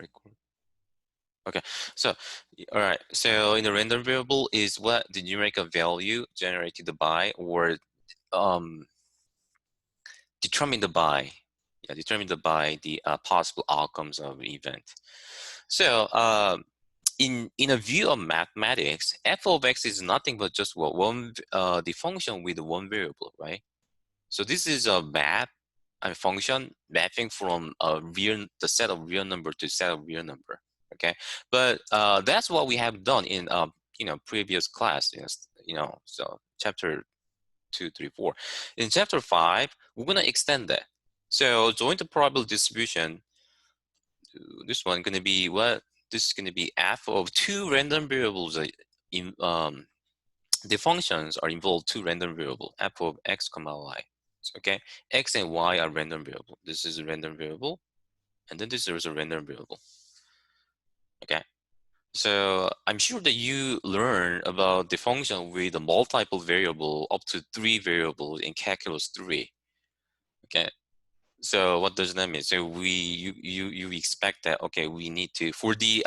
record. Okay, so all right. So in the random variable is what the numerical value generated by or determined by the possible outcomes of an event. So in a view of mathematics, f of x is nothing but just the function with one variable, right? So this is a function mapping from the set of real number to set of real number. Okay, but that's what we have done in previous class. So chapter 2, 3, 4. In chapter 5, we're gonna extend that. So joint probability distribution. This one gonna be what? This is gonna be f of two random variables. The functions are involved two random variable f of x comma y. Okay, x and y are random variable. This is a random variable, and then this is a random variable. Okay, so I'm sure that you learn about the function with a multiple variable up to 3 variables in calculus 3. Okay, so what does that mean? So you expect that, okay, we need to, for the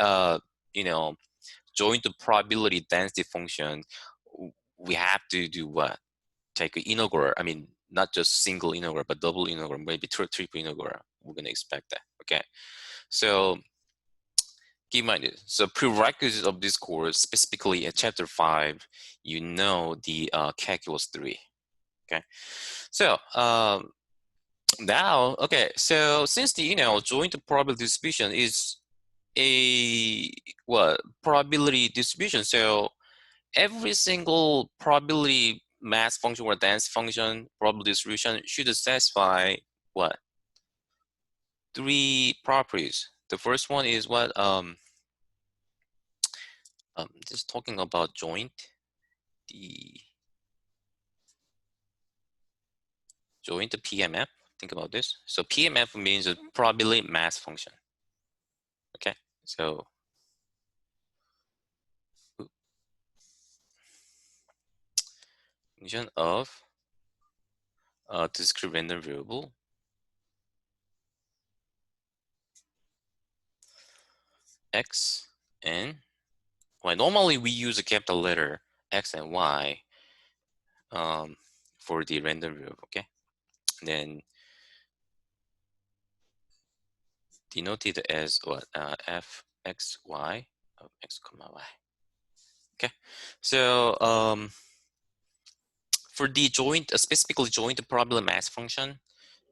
joint probability density function, we have to do what? Take an integral. I mean, not just single integral, but double integral, maybe triple integral. We're gonna expect that. Okay, so keep in mind this. So prerequisites of this course, specifically in chapter 5, you know the calculus 3. Okay, so now, okay, so since the joint probability distribution is a probability distribution, so every single probability mass function or density function probability distribution should satisfy what? 3 properties. The first one is what? Just talking about joint. The joint PMF. Think about this. So PMF means a probability mass function. Okay, so function of discrete random variable x and y. Normally we use a capital letter x and y for the random variable. Okay, and then denoted as what? F x y of x comma y. Okay, so for the joint, specifically joint probability mass function,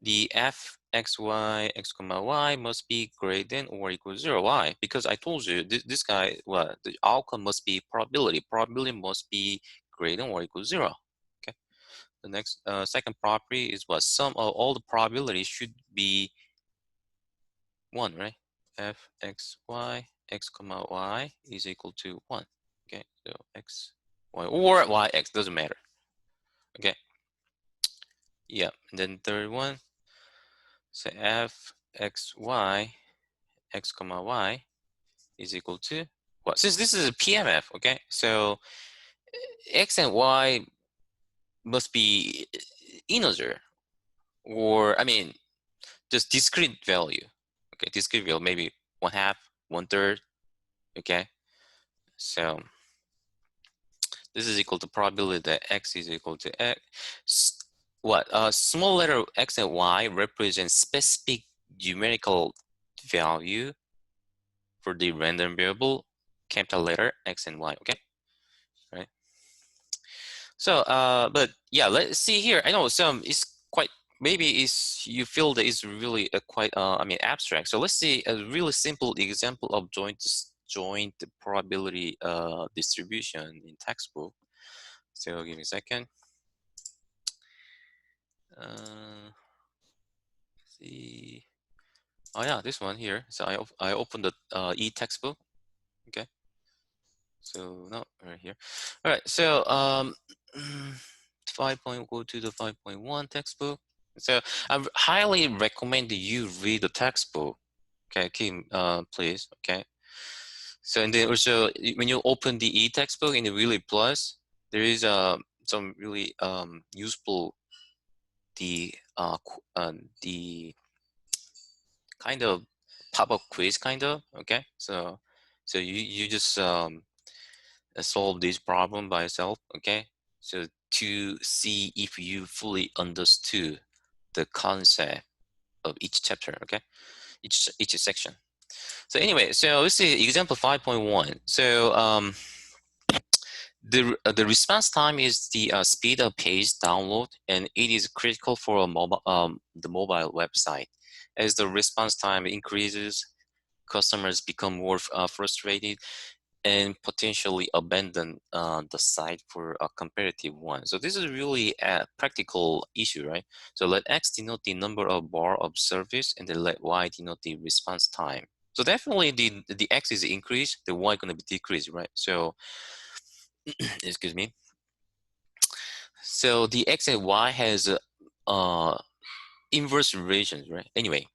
the f x y x comma y must be greater than or equal to 0. Why? Because I told you this guy, well, the outcome must be probability. Probability must be greater than or equal to 0. Okay. The next second property is what? Sum of all the probabilities should be 1, right? F x y x comma y is equal to 1. Okay, so x y or y x doesn't matter. Okay. Yeah, and then third one. So f x y x comma y is equal to what? Since this is a PMF, okay, so x and y must be integer, or I mean, just discrete value. Okay, discrete value, maybe 1/2, 1/3. Okay, so this is equal to probability that x is equal to x. What? Small letter x and y represent specific numerical value for the random variable, capital letter x and y. Okay, right. So, but yeah, let's see here. I know some is quite, maybe is you feel that it's really a quite I mean abstract. So let's see a really simple example of joint probability distribution in textbook. So give me a second. Let's see. Oh yeah, this one here. So I opened the e-textbook. Okay. So no, right here. All right. So 5. Go to the 5.1 textbook. So I highly recommend you read the textbook. Okay, Kim, please. Okay. So and then also when you open the e-textbook in the Really Plus, there is some really useful the kind of pop-up quiz kind of. Okay, so you just solve this problem by yourself. Okay, so to see if you fully understood the concept of each chapter. Okay, each section. So anyway, so let's see example 5.1. So the response time is the speed of page download, and it is critical for a mobile the mobile website. As the response time increases, customers become more frustrated and potentially abandon the site for a competitive one. So this is really a practical issue, right? So let X denote the number of bar of service, and then let Y denote the response time. So definitely the X is increased, the Y going to be decreased, right? So excuse me. So the X and Y has inverse relations, right? Anyway,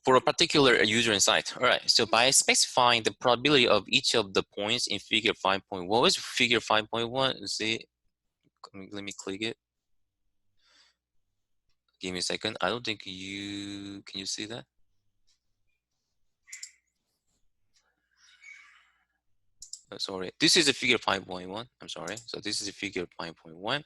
for a particular user and site. All right, so by specifying the probability of each of the points in figure 5.1, what is figure 5.1? See, let me click it. Give me a second. I don't think can you see that? Oh, sorry, this is a figure 5.1. I'm sorry. So this is a figure 5.1.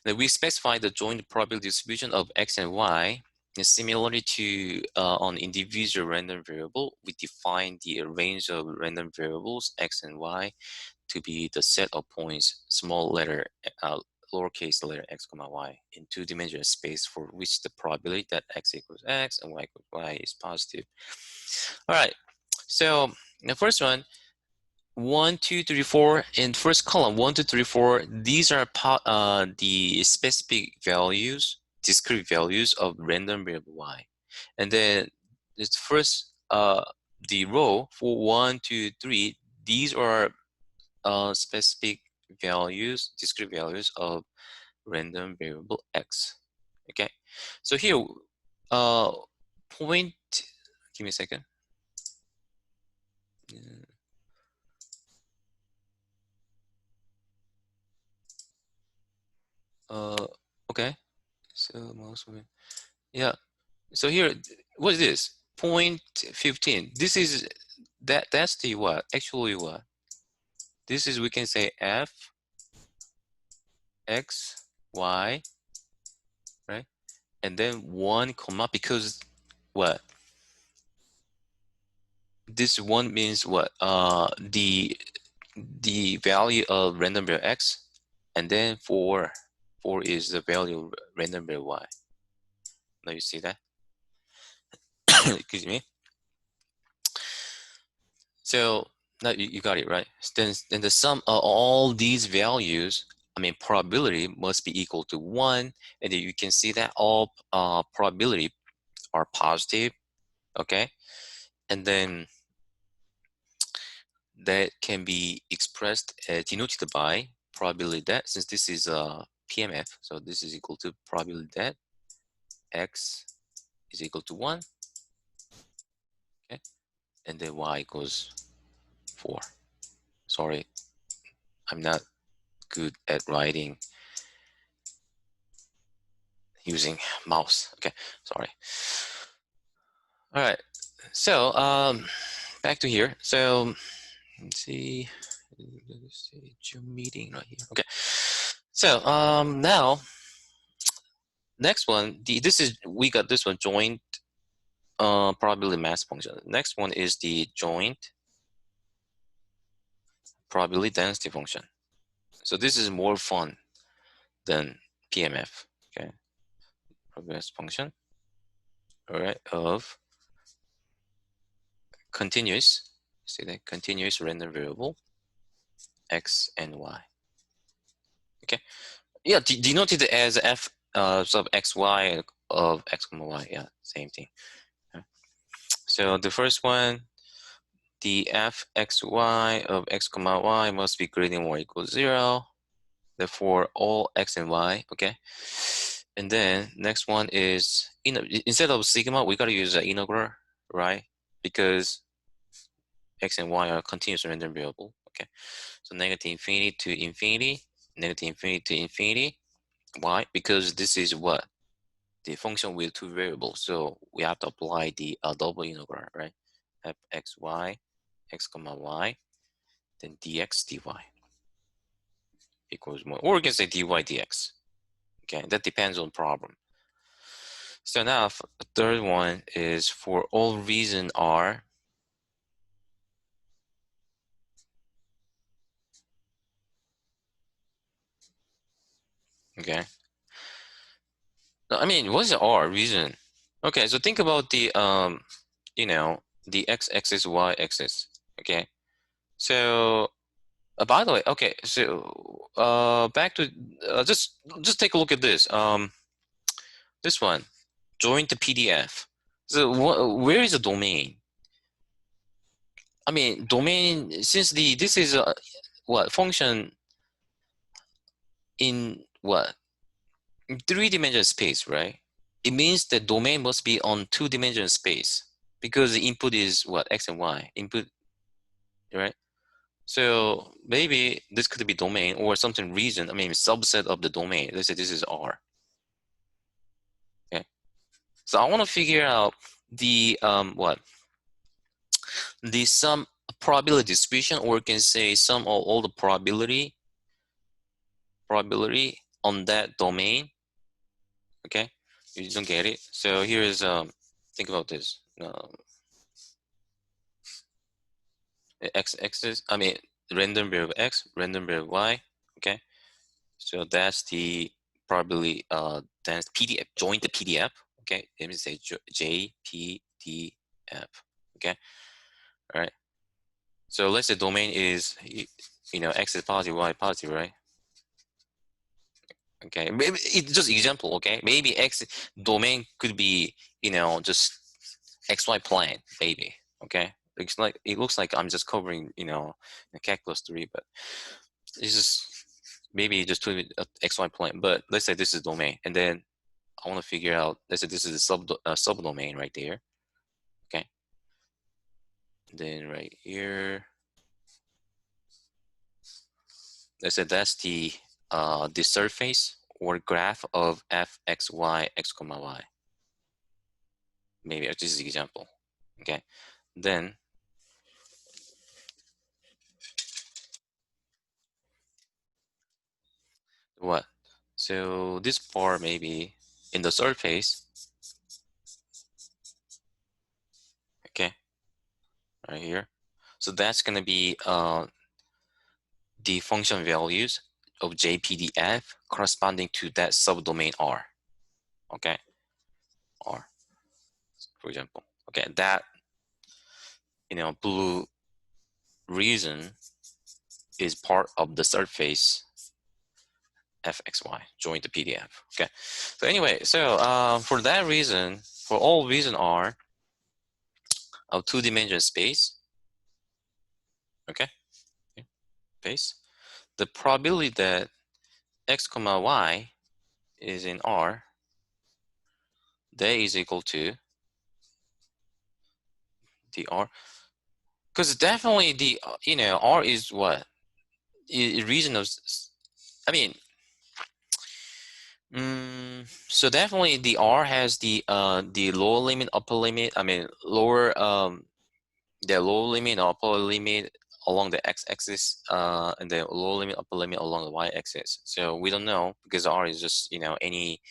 Then we specify the joint probability distribution of X and Y. And similarly to on individual random variable, we define the range of random variables X and Y to be the set of points, small letter, lowercase letter x comma y in two-dimensional space for which the probability that x equals x and y equals y is positive. All right, so the first one, 1, 2, 3, 4, in first column, 1, 2, 3, 4, these are the specific values, discrete values of random variable y. And then it's first, the row for 1, 2, 3, these are specific values, discrete values of random variable x. Okay, so here, point, give me a second. Okay, so most of it, yeah. So here, what is this? Point 15. This is that's the what? Actually what? This is, we can say f x y, right? And then 1 comma, because what? This one means what? The value of random variable x, and then 4 is the value of random variable y. Now you see that? Excuse me. So now you got it, right? Then the sum of all these values, I mean probability, must be equal to 1, and then you can see that all probability are positive. Okay, and then that can be expressed, denoted by probability that, since this is a PMF, so this is equal to probability that x is equal to 1, okay, and then y equals 4. Sorry, I'm not good at writing using mouse. Okay, sorry. All right, so back to here. So let's see, Zoom meeting right here. Okay, so now next one, this is, we got this one, joint probability mass function. Next one is the joint probability density function. So this is more fun than PMF. Okay, probability function, all right, of continuous, see that, continuous random variable x and y. Okay, yeah, denoted as f sub xy of x comma y. Yeah, same thing. Okay. So the first one, the fxy of x comma y must be greater than or equals 0. Therefore, all x and y. Okay. And then next one is, instead of sigma, we gotta use an integer, right? Because x and y are continuous random variable. Okay. So negative infinity to infinity, negative infinity to infinity. Why? Because this is what? The function with two variables. So we have to apply the double integral, right? fxy x comma y, then dx dy equals 1, or we can say dy dx. Okay, that depends on problem. So now the third one is for all reason r. Okay. I mean, what's the r reason? Okay, so think about the the x-axis, y-axis. Okay, so by the way, okay, so back to just take a look at this. This one, join the PDF. So where is the domain? I mean, domain, since this is a what function in what, in 3-dimensional space, right? It means the domain must be on 2-dimensional space because the input is what, x and y input, right? So maybe this could be domain or something reason. I mean, subset of the domain. Let's say this is R. Okay. So I want to figure out the the sum probability distribution, or you can say sum of all the probability on that domain. Okay, you don't get it. So here is think about this. X, I mean random variable x, random variable y. Okay, so that's the probability. That's PDF. Join the PDF. Okay, let me say JPDF. Okay, all right. So let's say domain is x is positive, y positive, right? Okay, maybe it's just example. Okay, maybe x domain could be just xy plane, maybe. Okay, it looks like I'm just covering calculus 3, but it's just maybe just to xy plane. But let's say this is domain, and then I want to figure out. Let's say this is a subdomain right there. Okay, and then right here, let's say that's the surface or graph of f x y x comma y. Maybe this is an example. Okay, then what? So this part maybe in the surface. Okay, right here. So that's gonna be the function values of JPDF corresponding to that subdomain R. Okay, R, for example. Okay, that blue reason is part of the surface fxy. Join the PDF. Okay. So anyway, so for that reason, for all reason R of 2-dimensional space. Okay. Space. The probability that x comma y is in R, that is equal to the R, because definitely the R is what reason of. I mean, so definitely the R has the lower limit, upper limit. I mean lower the lower limit, upper limit along the x-axis, and the lower limit, upper limit along the y-axis. So we don't know because R is just any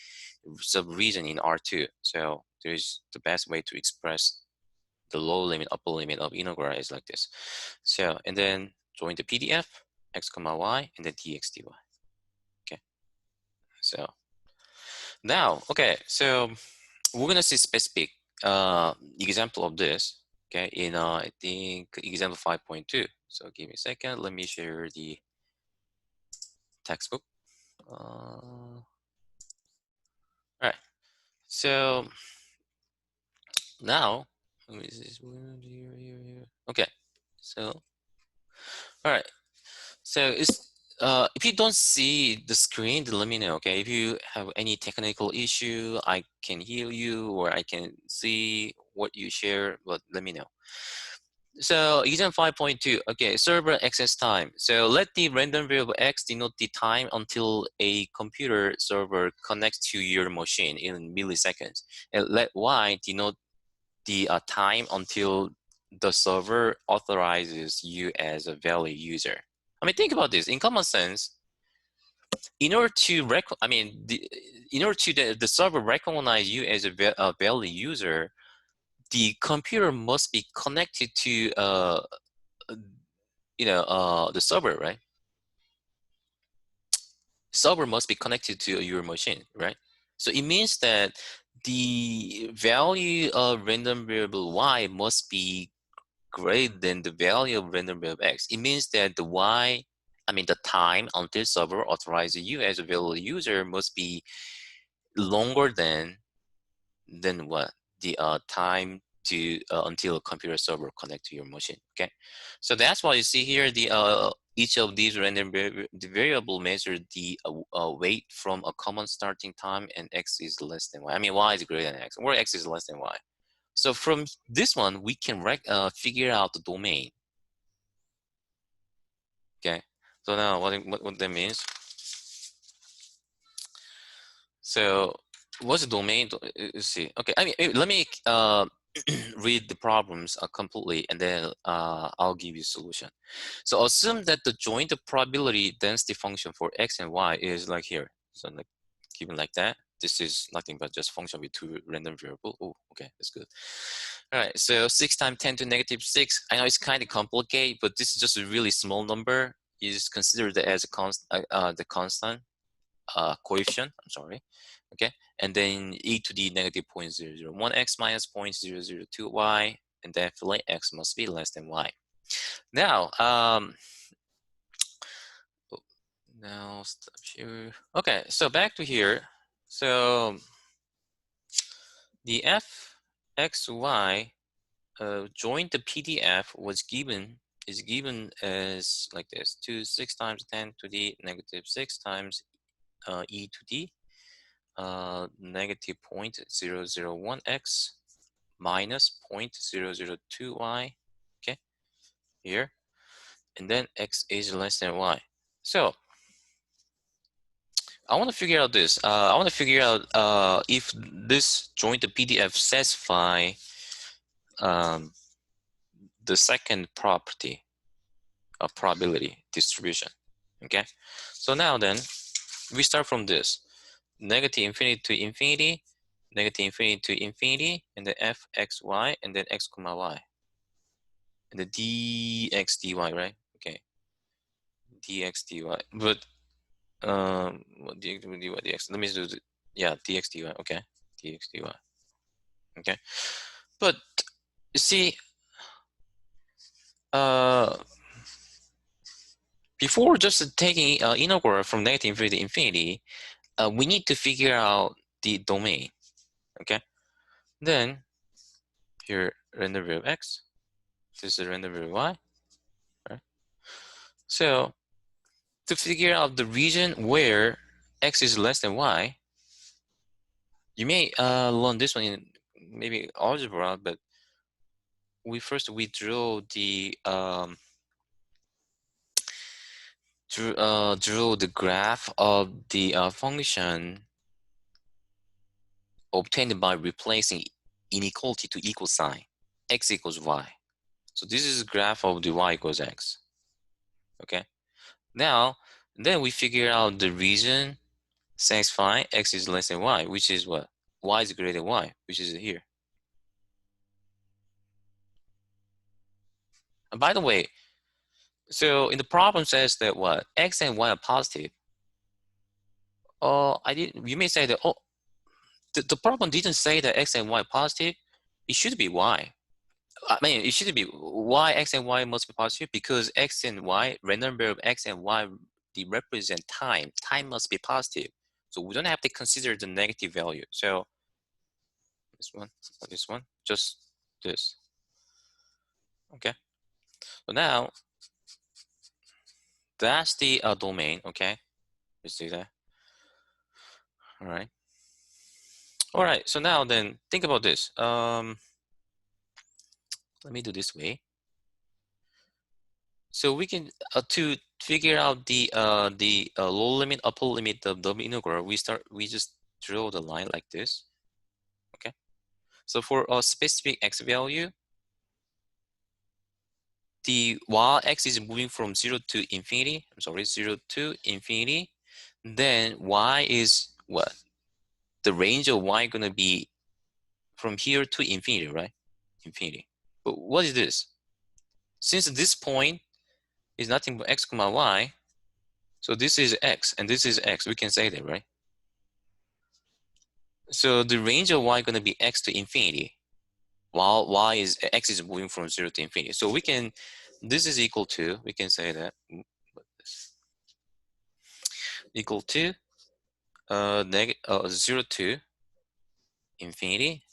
sub reason in R2. So there's the best way to express the lower limit, upper limit of integral is like this. So and then join the PDF x comma y and then dx dy. Okay. So now, okay, so we're gonna see specific example of this. Okay, in I think example 5.2. So give me a second. Let me share the textbook. All right. So now, okay. So all right. So it's if you don't see the screen, then let me know. Okay, if you have any technical issue, I can hear you or I can see what you share, but let me know. So example 5.2, okay, server access time. So let the random variable x denote the time until a computer server connects to your machine in milliseconds. And let y denote the time until the server authorizes you as a valid user. I mean, think about this. In common sense, in order to in order to the server recognize you as a valid user, the computer must be connected to the server, right? Server must be connected to your machine, right? So it means that the value of random variable y must be greater than the value of random variable x. It means that the time until server authorizes you as a valid user must be longer than what the time to until a computer server connect to your machine. Okay, so that's why you see here the each of these random the variable measure the weight from a common starting time, and x is less than y. I mean, y is greater than x, or x is less than y. So from this one, we can figure out the domain. Okay, so now what that means. So what's the domain? Let's see. Okay, I mean, let me read the problems completely, and then I'll give you a solution. So assume that the joint probability density function for x and y is like here. So like given like that. This is nothing but just function with two random variable. Oh, okay, that's good. All right, so 6 times 10 to negative 6. I know it's kind of complicated, but this is just a really small number. Is considered as a the constant coefficient. I'm sorry. Okay, and then e to the negative 0.001x minus 0.002y, and definitely x must be less than y. Now, now stop here. Okay, so back to here. So the fxy joint the PDF is given as like this: 6 times 10 to the negative 6 times e to the negative 0.001x minus 0.002y. Okay, here, and then x is less than y. So I want to figure out this. I want to figure out if this joint the PDF satisfy the second property of probability distribution. Okay, so now then we start from this negative infinity to infinity, negative infinity to infinity, and then fxy, and then x comma y, and the dx dy, right? Okay, dx dy, but dx dy dx. Let me do the dx dy. Okay, dx dy. Okay, but you see, before just taking integral from negative infinity to infinity, we need to figure out the domain. Okay, then here random variable x, this is random variable y, right? So to figure out the region where x is less than y, you may learn this one in maybe algebra, but we draw the draw the graph of the function obtained by replacing inequality to equal sign, x equals y. So this is a graph of the y equals x. Okay. Now, then we figure out the region satisfying x is less than y, which is what? Y is greater than y, which is here. And by the way, so in the problem says that what? X and y are positive. Oh, you may say that, oh, the problem didn't say that x and y are positive. It should be y. I mean, it should be y, x and y must be positive because x and y, random variable x and y, they represent time. Time must be positive. So we don't have to consider the negative value. So this one, just this. Okay. So now that's the domain. Okay. You see that? All right. All right. So now then, think about this. Let me do this way. So we can to figure out the lower limit, upper limit of the integral. We just draw the line like this. Okay. So for a specific x value, while x is moving from 0 to infinity, I'm sorry, 0 to infinity, then y is what? The range of y gonna be from here to infinity, right? Infinity. But what is this? Since this point is nothing but x comma y, so this is x and this is x. We can say that, right? So the range of y gonna be x to infinity, while x is moving from 0 to infinity. So we can, this is equal to, we can say that equal to 0 to infinity,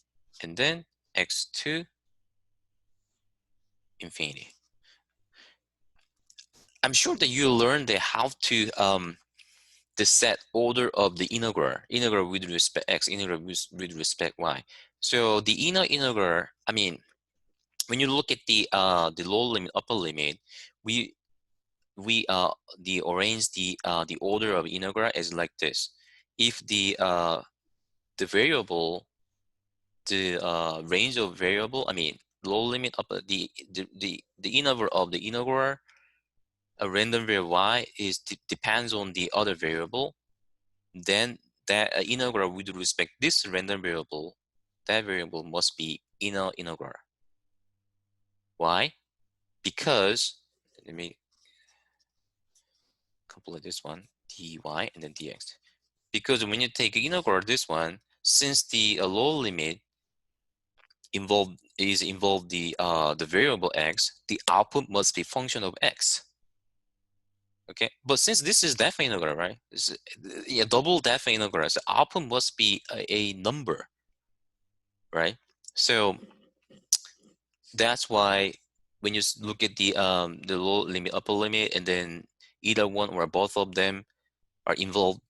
and then x to infinity. I'm sure that you learned that how to the set order of the integral with respect x, integral with respect y. So the integral, I mean, when you look at the lower limit, upper limit, we arrange the order of integral is like this. If the variable, the range of variable, I mean low limit upper, the integral of the integral, a random variable y is depends on the other variable, then that integral with respect this random variable, that variable must be inner integral. Why? Because, let me complete this one, dy and then dx. Because when you take integral this one, since the lower limit involved the variable x, the output must be function of x. Okay, but since this is definite integral, right? This is, double definite integral, so output must be a number, right? So that's why when you look at the lower limit, upper limit, and then either one or both of them are involved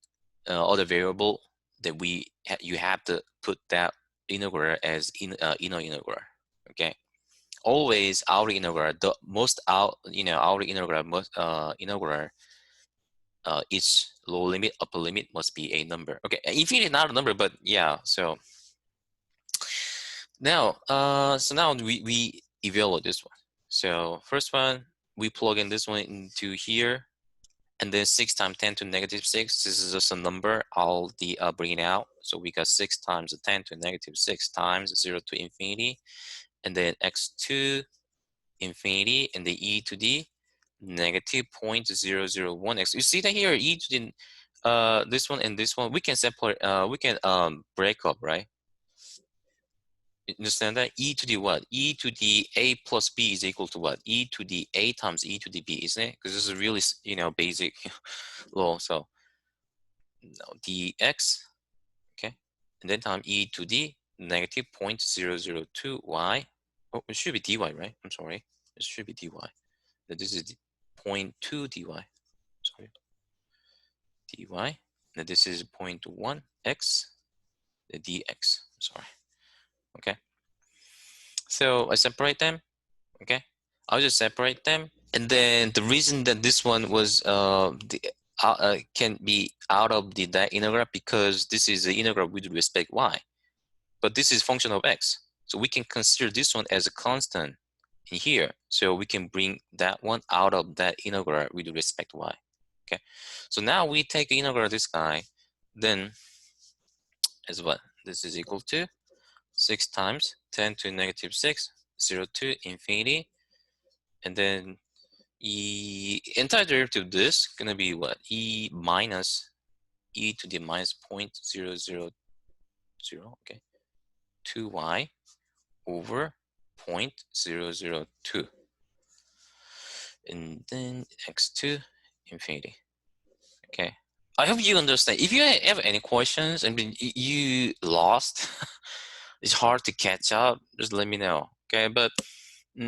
other variable, that you have to put that integral as inner integral. Okay, always outer integral, the most outer integral, most integral, each lower limit, upper limit must be a number. Okay, infinity not a number, but yeah. So now, now we evaluate this one. So first one, we plug in this one into here, and then 6 times 10 to negative 6. This is just a number. I'll bring it out. So we got 6 times 10 to negative 6 times 0 to infinity, and then x to infinity, and the e to the negative 0.001x. You see that here, e to the this one and this one, we can separate. We can break up, right? You understand that? E to the what? E to the a plus b is equal to what? E to the a times e to the b, isn't it? Because this is really basic law. So now dx, okay, and then times e to the negative 0.002y. Oh, it should be dy, right? I'm sorry, it should be dy. This is 0.2 dy. Sorry, dy. And this is 0.1 x, the dx. Sorry. Okay. So I separate them. Okay. I'll just separate them. And then the reason that this one was can be out of that integral, because this is the integral with respect y, but this is function of x. So we can consider this one as a constant in here. So we can bring that one out of that integral with respect to y. Okay. So now we take the integral of this guy, then as what? This is equal to 6 times 10 to negative 6, 0 to infinity, and then entire derivative of this gonna be what? E minus e to the minus 0.000, okay, 2y over 0.002, and then x to infinity. Okay, I hope you understand. If you have any questions, I mean, you lost, it's hard to catch up, just let me know. Okay, but keep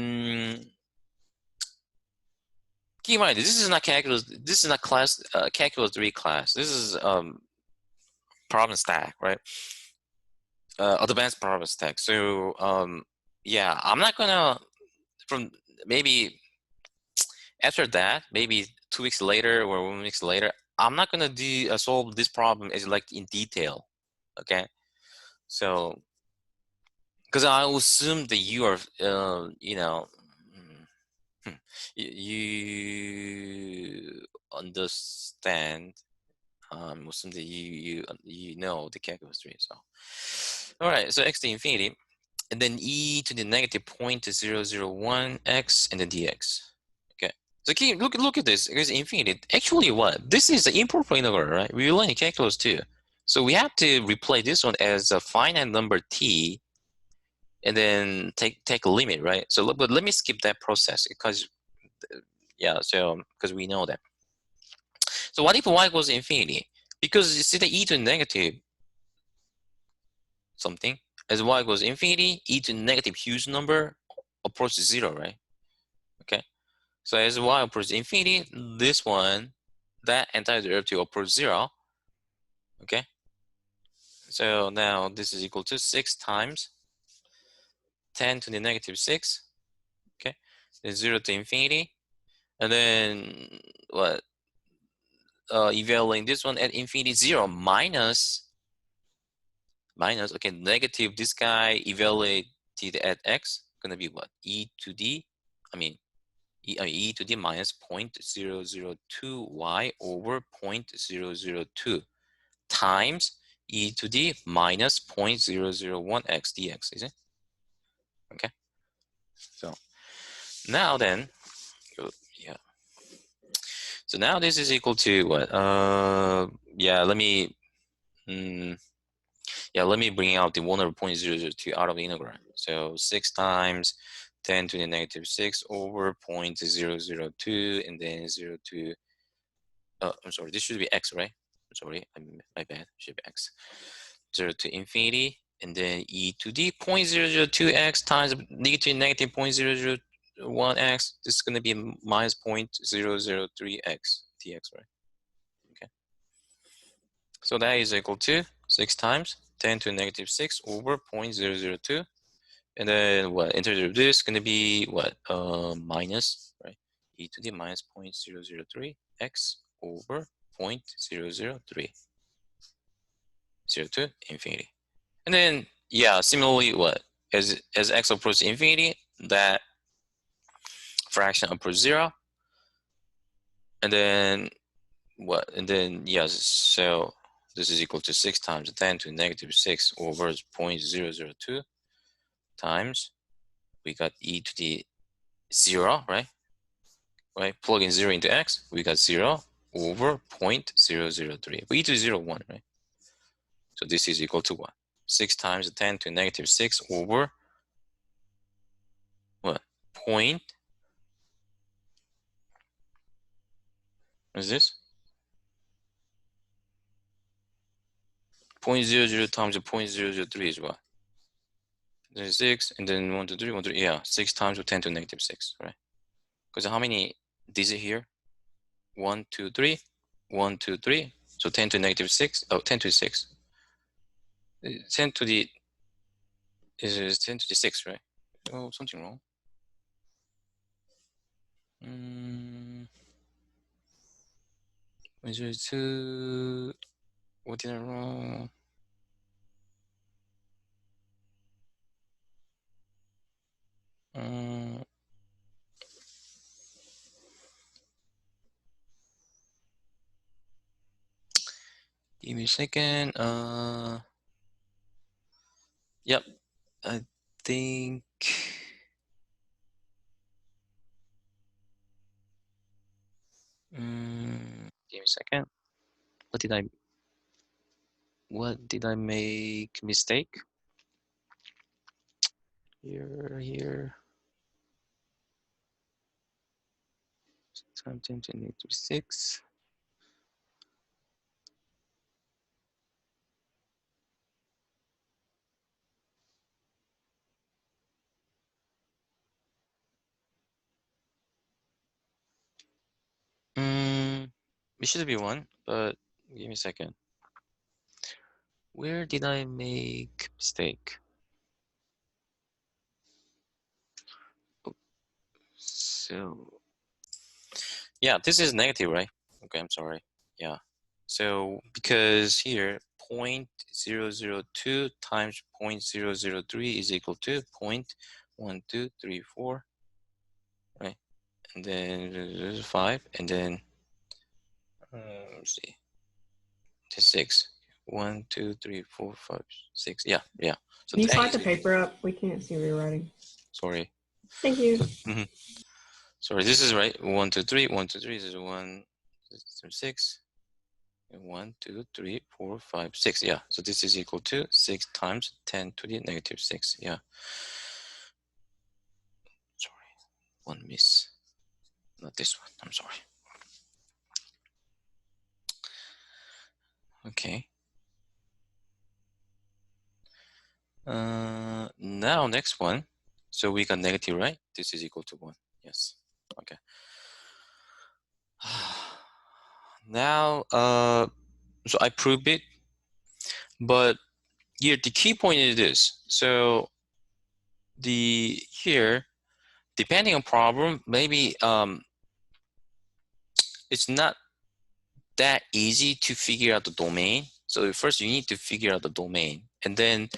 in mind, this is not calculus. This is not class calculus 3 class. This is problem stack, right? Advanced problem stack. So yeah, I'm not gonna, from maybe after that, maybe 2 weeks later or 1 week later, I'm not gonna solve this problem as like in detail. Okay, so because I assume that you are You understand most of the you know the calculus tree. So all right, so x to infinity, and then e to the negative 0.001 x and then dx. Okay, so look at this. It's infinity. Actually, what this is the improper integral, right? We learn in calculus too. So we have to replace this one as a finite number t, and then take a limit, right? So but let me skip that process because yeah, so because we know that. So what if y equals infinity? Because you see the e to the negative something as y equals infinity, e to the negative huge number approaches 0, right? Okay. So as y approaches infinity, this one, that entire derivative approaches 0. Okay. So now this is equal to 6 times 10 to the negative 6. Okay. It's 0 to infinity. And then what? Evaluating this one at infinity 0 minus, okay, negative this guy evaluated at x, gonna be what? E to d, I mean, e to the minus 0.002y over 0.002 times e to the minus 0.001x dx, is it? Okay. So now then, yeah. So now this is equal to what? Yeah, let me, let me bring out the 1 over 0.002 out of the integral. So 6 times 10 to the negative 6 over 0.002 and then 0 to, I'm sorry, this should be x, right? I'm sorry, my bad, it should be x. 0 to infinity, and then e to the 0.002x times negative 0.001x. This is going to be minus 0.003x dx, right? Okay. So that is equal to 6 times 10 to the negative 6 over 0.002. And then what? Integer of this is going to be what? Minus, right? E to the minus 0.003 x over 0.003. 0 to infinity. And then, yeah, similarly, what? As x approaches infinity, that fraction approaches 0. And then what? And then, yes, so this is equal to 6 times 10 to negative 6 over 0.002 times, we got e to the 0, right? Right? Plug in 0 into x, we got 0 over 0.003. But e to the 0, 1, right? So this is equal to what? 6 times 10 to negative 6 over what? What is this? 0.00 times 0.003 is what? There's 6, and then 1, 2, 3, 1, 3. Yeah, 6 times 10 to negative 6, right? Because how many digits here? 1, 2, 3, 1, 2, 3. So 10 to negative 6. Oh, 10 to the 6. 10 to the is 10 to the 6, right? Oh, something wrong. Is it 2? What did I wrong? Give me a second. Yep. I think. Give me a second. What did I make mistake? Here. Time 10 to negative 6. It should be 1, but give me a second. Where did I make mistake? Oh, so yeah, this is negative, right? Okay, I'm sorry. Yeah. So because here 0.002 times 0.003 is equal to 0.1234, right? and then 5, and then let's see, 6. 1, 2, 3, 4, 5, 6. Yeah. So Can you that slide is the paper up? We can't see what you're writing. sorry. Thank you. Sorry, this is right. 1, 2, 3. 1, 2, 3. This is 1, 6. 1, 2, 3, 4, 5, 6. Yeah. So this is equal to 6 times 10 to the negative 6. Yeah. Sorry. One miss. Not this one. I'm sorry. Okay. Now next one. So we got negative, right? This is equal to 1. Yes. Okay. Now, so I proved it, but here the key point is this. So here, depending on problem, maybe it's not that easy to figure out the domain. So first you need to figure out the domain, and then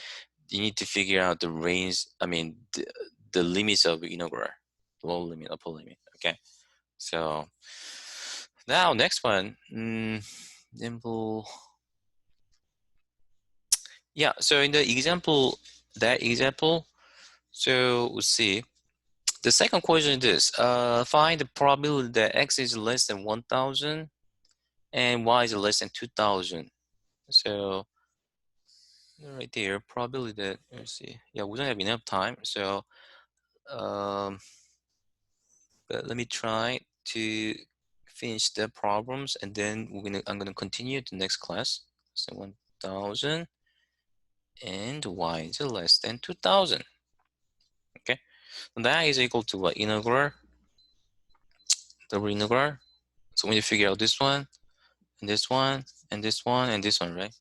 you need to figure out the range. I mean, the limits of integral, lower limit, upper limit. Okay. So now next one, simple. Yeah. So in the example, so we'll see. The second question is this: find the probability that x is less than 1,000 and y is less than 2,000. So right there, probability that, let's see. Yeah, we don't have enough time, so but let me try to finish the problems, and then I'm gonna continue to next class. So 1,000 and y is less than 2,000. Okay, and that is equal to what? Integral, double integral. So when you figure out this one, and this one, and this one, and this one, right?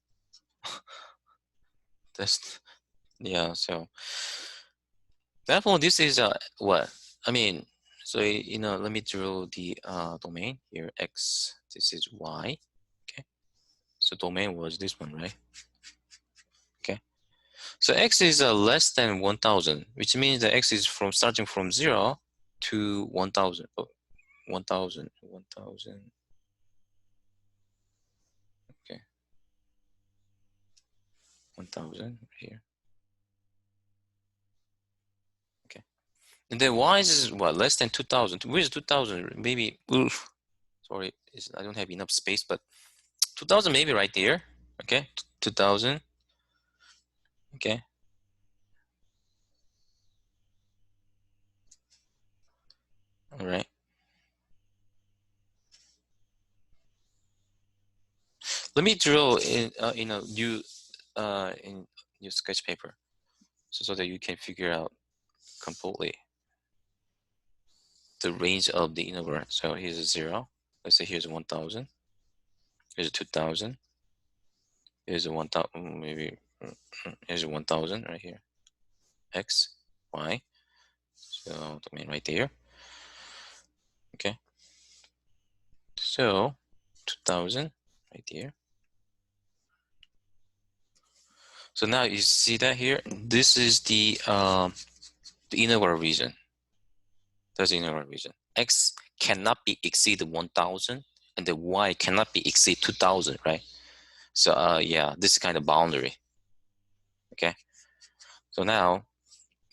That's, yeah. So therefore, this is what I mean. So let me draw the domain here. X. This is y. Okay. So domain was this one, right? Okay. So x is less than 1,000, which means that x is starting from 0 to 1,000. Oh, 1,000. 1,000. Okay. 1,000 here. Okay. And then y is what? Less than 2,000. Where's 2,000? Maybe. Oof. Sorry, I don't have enough space, but 2,000 maybe right there. Okay. 2,000. Okay. All right. Let me draw in a new sketch paper, so that you can figure out completely the range of the integral. So here's a 0. Let's say here's 1,000. Here's a 2,000. Here's a 1,000. Maybe here's a 1,000 right here. X, Y. So domain right there. Okay. So 2,000 right there. So now you see that here. This is the integral region. That's the integral region. X cannot be exceed 1,000, and the y cannot be exceed 2,000, right? So yeah, this is kind of boundary. Okay. So now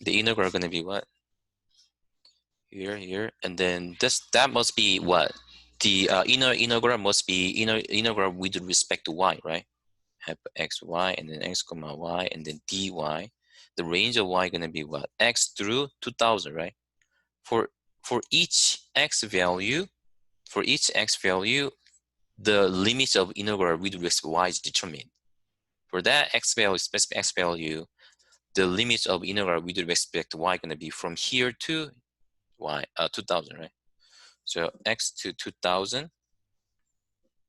the integral are going to be what? Here, and then that must be what? The integral must be integral with respect to y, right? Have x, y, and then x comma y, and then dy. The range of y going to be what? X through 2,000, right? For each x value, the limits of integral with respect to y is determined. For that x value, specific x value, the limits of integral with respect to y going to be from here to y, 2,000, right? So x to 2,000,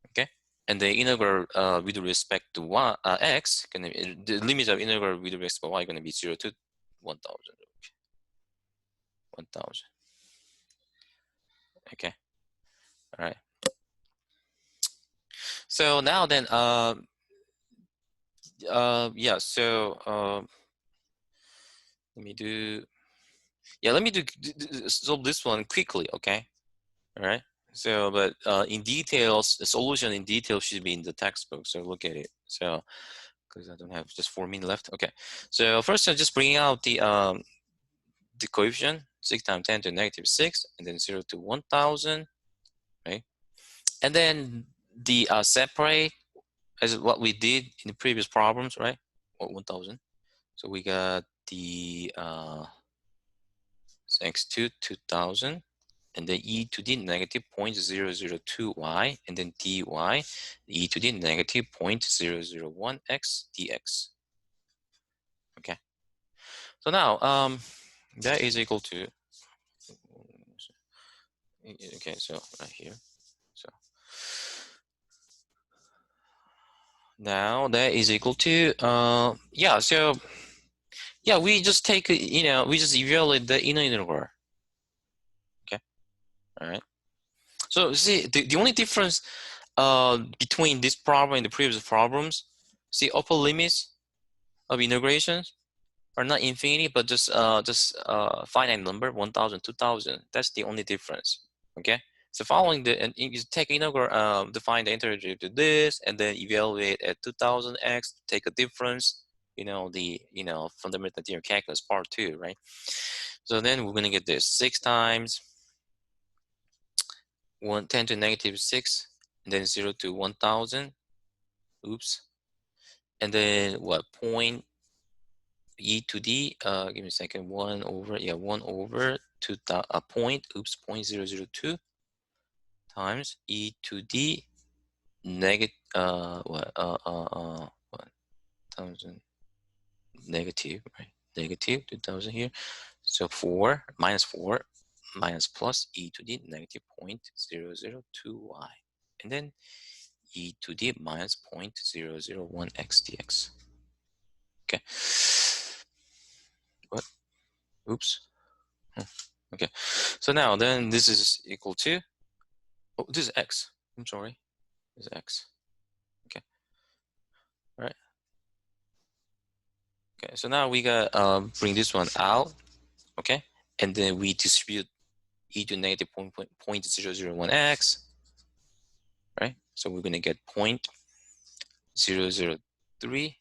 okay? And the integral with respect to y, x, the limits of integral with respect to y going to be 0 to 1,000. 1,000. Okay. All right. So now then, yeah. So let me do solve this one quickly. Okay. All right. So, but in details, the solution in detail should be in the textbook. So look at it. So, because I don't have just 4 minutes left. Okay. So first, I'm just bringing out the coefficient 6 times 10 to the negative 6, and then 0 to 1,000, right? And then the separate as what we did in the previous problems, right? Or 1,000. So we got the x2 2,000, and then e to the negative 0.002y, and then dy e to the negative 0.001x dx. Okay. So now that is equal to, okay, so right here. So now that is equal to yeah, so yeah, we just take, we just evaluate the inner integral. Okay. All right. So see, the only difference between this problem and the previous problems, see, upper limits of integrations are not infinity, but just finite number, 1,000, 2,000. That's the only difference. Okay. So following the, and you take integral, define the integer to this, and then evaluate at 2,000x, take a difference, the fundamental theorem calculus part 2, right? So then we're gonna get this 6 times 10 to negative 6, and then 0 to 1,000. Oops. And then what, point e to d, give me a second, 1 over 2, point, oops, 0.002 times e to d negative, what 1,000 negative, right? Negative 2,000 here. So 4 minus 4 minus plus e to the negative 0.002y, and then e to the minus 0.001x dx. Okay. What? Oops. Okay. So now then this is equal to, oh, this is x. I'm sorry. This is x. Okay. All right. Okay. So now we got bring this one out. Okay. And then we distribute e to negative 0.001x. Right. So we're gonna get 0.003.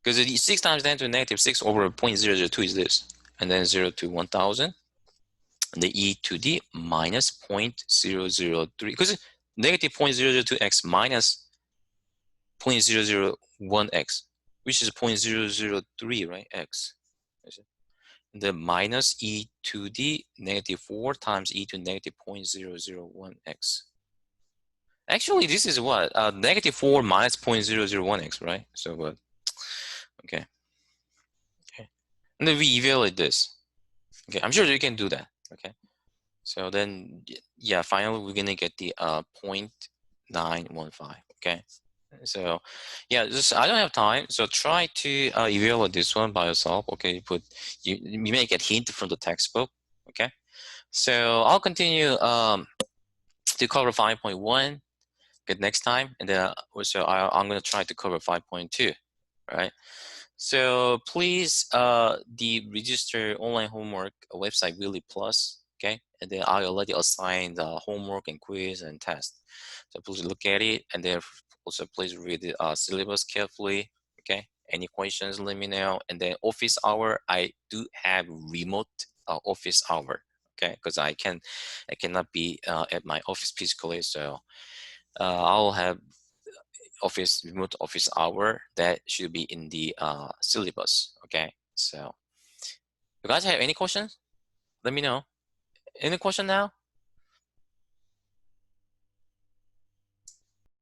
Because 6 times 10 to the negative 6 over 0.002 is this. And then 0 to 1,000. And the e to the minus 0.003. Because negative 0.002x minus 0.001x, which is 0.003, right? X. The minus e to the negative 4 times e to negative 0.001x. Actually, this is what? Negative 4 minus 0.001x, right? So what? Okay. And then we evaluate this. Okay, I'm sure you can do that. Okay. So then, yeah, finally we're gonna get the 0.915. Okay. So yeah, just I don't have time. So try to evaluate this one by yourself. Okay, you may get hint from the textbook. Okay. So I'll continue to cover 5.1. Good, next time, and then also I'm gonna try to cover 5.2. Right. So please, the register online homework website Willy Plus, okay? And then I already assigned the homework and quiz and test. So please look at it, and then also please read the syllabus carefully, okay? Any questions, let me know. And then office hour, I do have remote office hour, okay? Because I cannot be at my office physically, so I'll have remote office hour that should be in the syllabus. Okay, so you guys have any questions? Let me know. Any question now?